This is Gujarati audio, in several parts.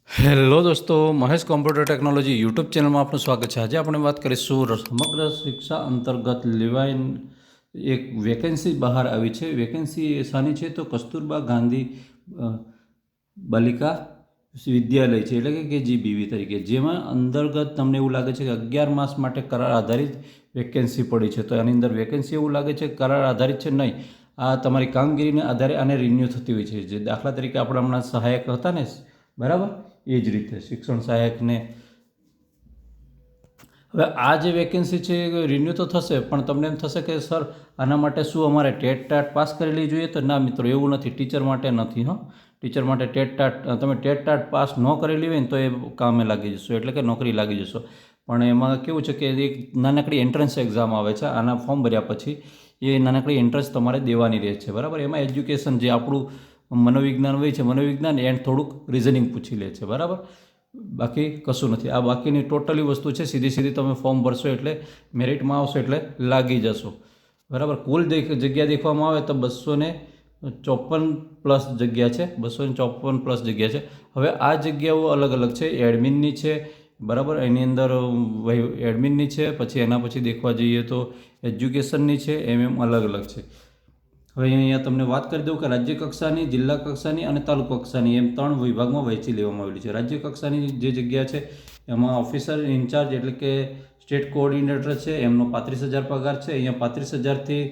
હેલો દોસ્તો, મહેશ કોમ્પ્યુટર ટેકનોલોજી યુટ્યુબ ચેનલમાં આપનું સ્વાગત છે। આજે આપણે વાત કરીશું સમગ્ર શિક્ષા અંતર્ગત લેવાઈ એક વેકેન્સી બહાર આવી છે। વેકેન્સી શાની છે તો કસ્તુરબા ગાંધી બાલિકા વિદ્યાલય છે, એટલે કે KGBV તરીકે, જેમાં અંતર્ગત તમને એવું લાગે છે કે 11 માસ માટે કરાર આધારિત વેકેન્સી પડી છે। તો આની અંદર વેકેન્સી એવું લાગે છે કરાર આધારિત છે, નહીં, આ તમારી કામગીરીના આધારે આને રિન્યૂ થતી હોય છે। જે દાખલા તરીકે આપણે હમણાં સહાયક હતા ને, બરાબર, એ જ રીતે શિક્ષણ સહાયકને હવે આ જે વેકેન્સી છે એ રિન્યૂ તો થશે, પણ તમને એમ થશે કે સર આના માટે શું અમારે ટેટ ટાટ પાસ કરેલી જોઈએ? તો ના મિત્રો, એવું નથી, ટીચર માટે નથી। ટીચર માટે ટેટ ટાટ, તમે ટેટ ટાટ પાસ ન કરેલી હોય ને તો એ કામે લાગી જશો, એટલે કે નોકરી લાગી જશો। પણ એમાં કેવું છે કે એક નાનકડી એન્ટ્રન્સ એક્ઝામ આવે છે, આના ફોર્મ ભર્યા પછી એ નાનકડી એન્ટ્રન્સ તમારે દેવાની રહે છે, બરાબર। એમાં એજ્યુકેશન જે આપણું મનોવિજ્ઞાન હોય છે, મનોવિજ્ઞાન એન્ડ થોડુંક રિઝનિંગ પૂછી લે છે, બરાબર। બાકી કશું નથી, આ બાકીની ટોટલી વસ્તુ છે, સીધી તમે ફોર્મ ભરશો એટલે મેરિટમાં આવશો એટલે લાગી જશો, બરાબર। કુલ જગ્યા દેખવામાં આવે તો 254 પ્લસ જગ્યા છે, 254 પ્લસ જગ્યા છે। હવે આ જગ્યાઓ અલગ અલગ છે, એડમિનની છે, બરાબર, એની અંદર એડમિનની છે, પછી એના પછી દેખવા જઈએ તો એજ્યુકેશનની છે, એમ અલગ અલગ છે। હવે અહીંયા તમને વાત કરી દઉં કે રાજ્ય કક્ષાની, જિલ્લા કક્ષાની અને તાલુકા કક્ષાની એમ 3 વિભાગમાં વહેંચી લેવામાં આવેલી છે। રાજ્ય કક્ષાની જે જગ્યા છે એમાં ઓફિસર ઇન્ચાર્જ એટલે કે સ્ટેટ કોઓર્ડિનેટર છે, એમનો 35,000 પગાર છે। અહીંયા 35,000થી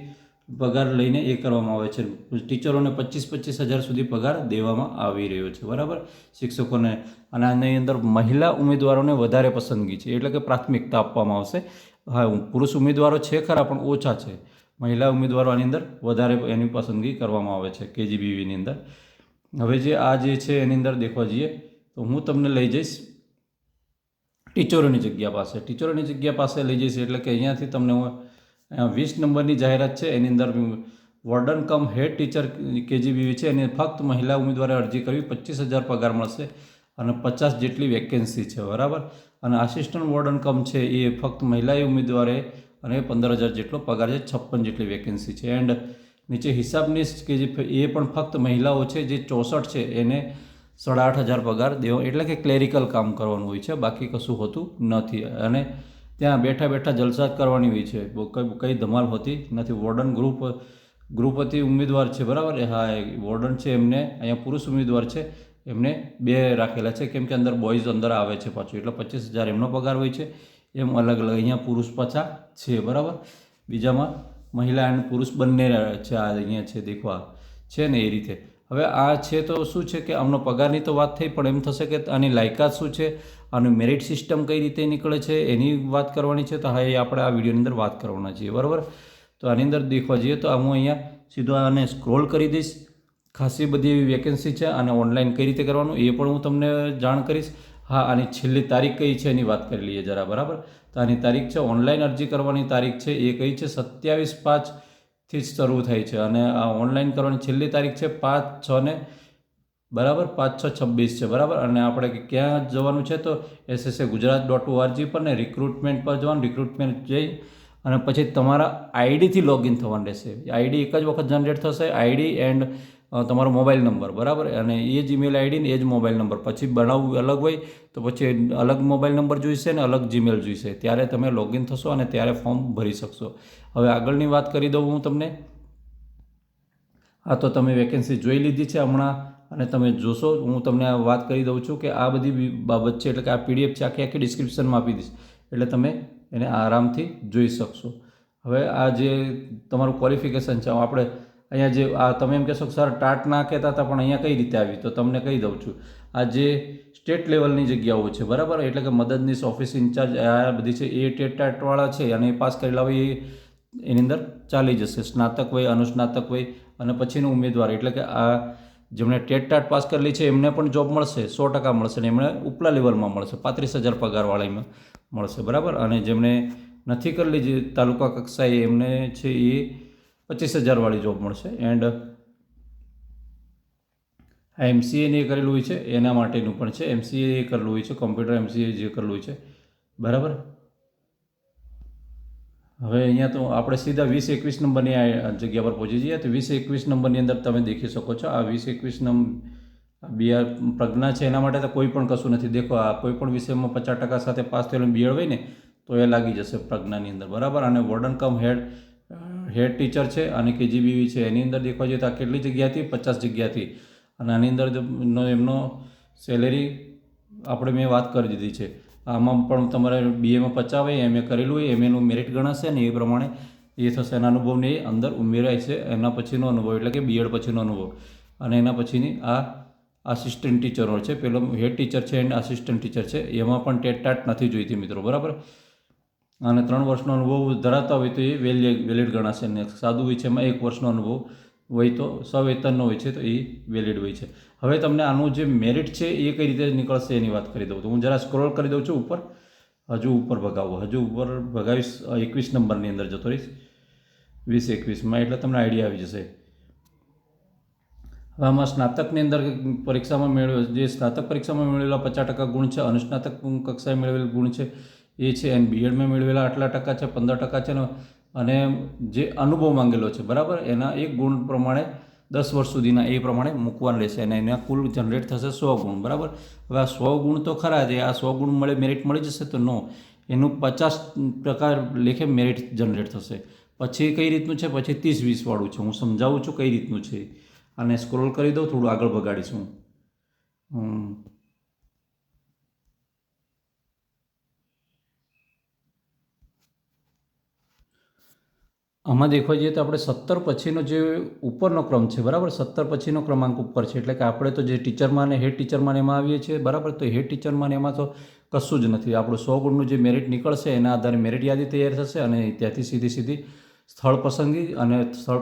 પગાર લઈને એ કરવામાં આવે છે। ટીચરોને 25,000 સુધી પગાર દેવામાં આવી રહ્યો છે, બરાબર, શિક્ષકોને। અને આની અંદર મહિલા ઉમેદવારોને વધારે પસંદગી છે, એટલે કે પ્રાથમિકતા આપવામાં આવશે। હા, પુરુષ ઉમેદવારો છે ખરા, પણ ઓછા છે। મહિલા ઉમેદવારો આની અંદર વધારે એની પસંદગી કરવામાં આવે છે KGBVની અંદર। હવે જે આ જે છે એની અંદર દેખવા જઈએ તો હું તમને લઈ જઈશ ટીચરોની જગ્યા પાસે। ટીચરોની જગ્યા પાસે લઈ જઈશ એટલે કે અહીંયાથી તમને 20 નંબરની જાહેરાત છે, એની અંદર વોર્ડન કમ હેડ ટીચર KGBV છે, એને ફક્ત મહિલા ઉમેદવારે અરજી કરવી, 25,000 પગાર મળશે અને 50 જેટલી વેકેન્સી છે, બરાબર। અને આસિસ્ટન્ટ વોર્ડન કમ છે એ ફક્ત મહિલા ઉમેદવારે અને 15,000 જેટલો પગાર છે, 56 જેટલી વેકેન્સી છે। એન્ડ નીચે હિસાબનીશ કે જે એ પણ ફક્ત મહિલાઓ છે, જે 64 છે, એને 8,500 પગાર દેવો, એટલે કે ક્લેરિકલ કામ કરવાનું હોય છે, બાકી કશું હોતું નથી। અને ત્યાં બેઠા બેઠા જલસા કરવાની હોય છે, કંઈ ધમાલ હોતી નથી। વોર્ડન ગ્રુપથી ઉમેદવાર છે, બરાબર, હા, વોર્ડન છે એમને અહીંયા પુરુષ ઉમેદવાર છે, એમને 2 રાખેલા છે, કેમ કે અંદર બોયઝ અંદર આવે છે પાછું, એટલે 25,000 એમનો પગાર હોય છે। એમ અલગ અલગ અહીંયા પુરુષ પાછા છે, બરાબર, બીજામાં મહિલા અને પુરુષ બંને છે, આ અહીંયા છે દેખવા છે ને એ રીતે। હવે આ છે તો શું છે કે આમનો પગારની તો વાત થઈ, પણ એમ થશે કે આની લાયકાત શું છે, આનું મેરિટ સિસ્ટમ કઈ રીતે નીકળે છે એની વાત કરવાની છે। તો હા, એ આપણે આ વિડીયોની અંદર વાત કરવાના છીએ, બરાબર। તો આની અંદર દેખવા જઈએ તો હું અહીંયા સીધો આને સ્ક્રોલ કરી દઈશ। ખાસી બધી એવી વેકેન્સી છે, અને ઓનલાઈન કઈ રીતે કરવાનું એ પણ હું તમને જાણ કરીશ। હા, આની છેલ્લી તારીખ કઈ છે એની વાત કરી લઈએ જરા, બરાબર। તો આની તારીખ છે, ઓનલાઈન અરજી કરવાની તારીખ છે એ કઈ છે, 27/5થી જ શરૂ થાય છે, અને આ ઓનલાઈન કરવાની છેલ્લી તારીખ છે 5/6 ને, બરાબર, 5/6/26 છે, બરાબર। અને આપણે ક્યાં જવાનું છે તો ssa.gujarat.org પર ને રિક્રુટમેન્ટ પર જવાનું, રિક્રુટમેન્ટ જઈ અને પછી તમારા આઈડીથી લોગિન થવાનું રહેશે। આઈડી એક જ વખત જનરેટ થશે, આઈડી એન્ડ તમારો મોબાઈલ નંબર, બરાબર, અને એ જ ઈમેલ આઈડી ને એ જ મોબાઈલ નંબર। પછી બનાવવું અલગ હોય તો પછી અલગ મોબાઈલ નંબર જોઈશે ને અલગ જીમેલ જોઈશે, ત્યારે તમે લોગિન થશો અને ત્યારે ફોર્મ ભરી શકશો। હવે આગળની વાત કરી દઉં હું તમને। હા, તો તમે વેકેન્સી જોઈ લીધી છે હમણાં, અને તમે જોશો, હું તમને વાત કરી દઉં છું કે આ બધી બાબત છે, એટલે કે આ PDF છે, આખી ડિસ્ક્રિપ્શનમાં આપી દઈશ, એટલે તમે એને આરામથી જોઈ શકશો। હવે આ જે તમારું ક્વોલિફિકેશન છે, આપણે અહીંયા જે આ તમે એમ કહેશો સર ટાટ ના કહેતા હતા, પણ અહીંયા કઈ રીતે આવી, તો તમને કહી દઉં છું। આ જે સ્ટેટ લેવલની જગ્યાઓ છે, બરાબર, એટલે કે મદદનીશ, ઓફિસ ઇન્ચાર્જ, આ બધી છે એ ટેટ ટાટવાળા છે, અને એ પાસ કરેલા હોય એની અંદર ચાલી જશે। સ્નાતક હોય, અનુસ્નાતક હોય, અને પછીનો ઉમેદવાર એટલે કે આ જેમણે ટેટ ટાટ પાસ કરેલી છે એમને પણ જોબ મળશે, 100% મળશે, ને એમણે ઉપલા લેવલમાં મળશે, 35,000 પગારવાળામાં મળશે, બરાબર। અને જેમણે નથી કરેલી, જે તાલુકા કક્ષાએ, એમને છે એ 25,000 વાળી જોબ મળશે। એન્ડ આ MCA કરેલું હોય છે એના માટેનું પણ છે, MCA કરેલું હોય છે, કોમ્પ્યુટર MCA જે કરેલું હોય છે, બરાબર। હવે અહીંયા તો આપણે સીધા 20-21 નંબરની આ જગ્યા પર પહોંચી જઈએ। તો 20-21 નંબરની અંદર તમે દેખી શકો છો, આ 20-21 નંબર બીઆર પ્રજ્ઞા છે એના માટે તો કોઈ પણ કશું નથી. દેખો આ કોઈ પણ વિષયમાં 50% સાથે પાસ થયેલું બીએડ હોય ને તો એ લાગી જશે પ્રજ્ઞાની અંદર, બરાબર. અને વોર્ડન કમ હેડ ટીચર છે અને KGBV છે એની અંદર દેખવા જઈએ તો આ કેટલી જગ્યા હતી? 50 જગ્યા હતી. અને આની અંદર એમનો સેલેરી આપણે મેં વાત કરી દીધી છે. આમાં પણ તમારે BAમાં 50 હોય, MA કરેલું હોય, MAનું મેરિટ ગણાશે ને એ પ્રમાણે એ થશે. એના અનુભવને એ અંદર ઉમેરાય છે. એના પછીનો અનુભવ એટલે કે બીએડ પછીનો અનુભવ. અને એના પછીની આ આસિસ્ટન્ટ ટીચરો છે. પેલો હેડ ટીચર છે એન્ડ આસિસ્ટન્ટ ટીચર છે. એમાં પણ ટેટ નથી જોઈતી મિત્રો, બરાબર. અને 3 વર્ષનો અનુભવ ધરાવતા હોય તો એ વેલિડ ગણાશે. ને સાદું હોય છે એમાં 1 વર્ષનો અનુભવ હોય તો સવેતનનો હોય છે તો એ વેલિડ હોય છે. હવે તમને આનું જે મેરિટ છે એ કઈ રીતે નીકળશે એની વાત કરી દઉં. તો હું જરા સ્ક્રોલ કરી દઉં છું ઉપર, હજુ ઉપર ભગાવીશ 21 નંબરની અંદર જતો રહીશ, 20-21માં, એટલે તમને આઈડિયા આવી જશે. હવે આમાં સ્નાતકની અંદર પરીક્ષામાં જે સ્નાતક પરીક્ષામાં મેળવેલા 50% ગુણ છે, અનુસ્નાતક કક્ષાએ મેળવેલ ગુણ છે એ છે, અને બીએડમાં મેળવેલા આટલા ટકા છે, 15% છે, અને જે અનુભવ માંગેલો છે, બરાબર, એના 1 ગુણ પ્રમાણે 10 વર્ષ સુધીના એ પ્રમાણે મૂકવાનું રહેશે. અને એના કુલ જનરેટ થશે 100 ગુણ, બરાબર. હવે આ 100 ગુણ તો ખરા છે, આ 100 ગુણ મેરિટ મળી જશે તો નો, એનું 50% લેખે મેરિટ જનરેટ થશે. પછી કઈ રીતનું છે? પછી 30-20 વાળું છે. હું સમજાવું છું કઈ રીતનું છે. અને સ્ક્રોલ કરી દઉં, થોડું આગળ ભગાડીશું. આમાં દેખવા જઈએ તો આપણે 17 પછીનો જે ઉપરનો ક્રમ છે, બરાબર, 17 પછીનો ક્રમાંક ઉપર છે. એટલે કે આપણે તો જે ટીચરમાં ને હેડ ટીચરમાં એમાં આવીએ છીએ, બરાબર. તો હેડ ટીચરમાં ને એમાં તો કશું જ નથી. આપણું 100 ગુણનું જે મેરિટ નીકળશે એના આધારે મેરિટ યાદી તૈયાર થશે અને ત્યાંથી સીધી સ્થળ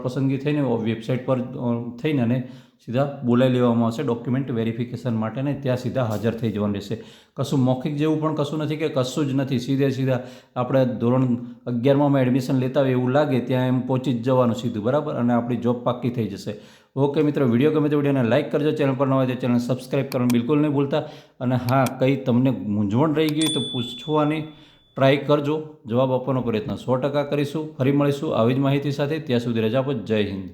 પસંદગી થઈને વેબસાઇટ પર થઈને અને સીધા બોલાવી લેવામાં આવશે ડોક્યુમેન્ટ વેરિફિકેશન માટે, ને ત્યાં સીધા હાજર થઈ જવાનું રહેશે. કશું મૌખિક જેવું પણ કશું નથી કે કશું જ નથી. સીધા આપણે ધોરણ 11માં એડમિશન લેતા હોય એવું લાગે ત્યાં એમ પહોંચી જ જવાનું સીધું, બરાબર. અને આપણી જોબ પાક્કી થઈ જશે. ઓકે મિત્રો, વિડીયો ગમે તો વિડીયોને લાઇક કરજો. ચેનલ પર ન હોય તો ચેનલ સબસ્ક્રાઈબ કરવાનું બિલકુલ નહીં ભૂલતા. અને હા, કંઈ તમને મૂંઝવણ રહી ગઈ તો પૂછવાની ટ્રાય કરજો. જવાબ આપવાનો પ્રયત્ન 100% કરીશું. ફરી મળીશું આવી જ માહિતી સાથે. ત્યાં સુધી રજા આપો. જય હિન્દ.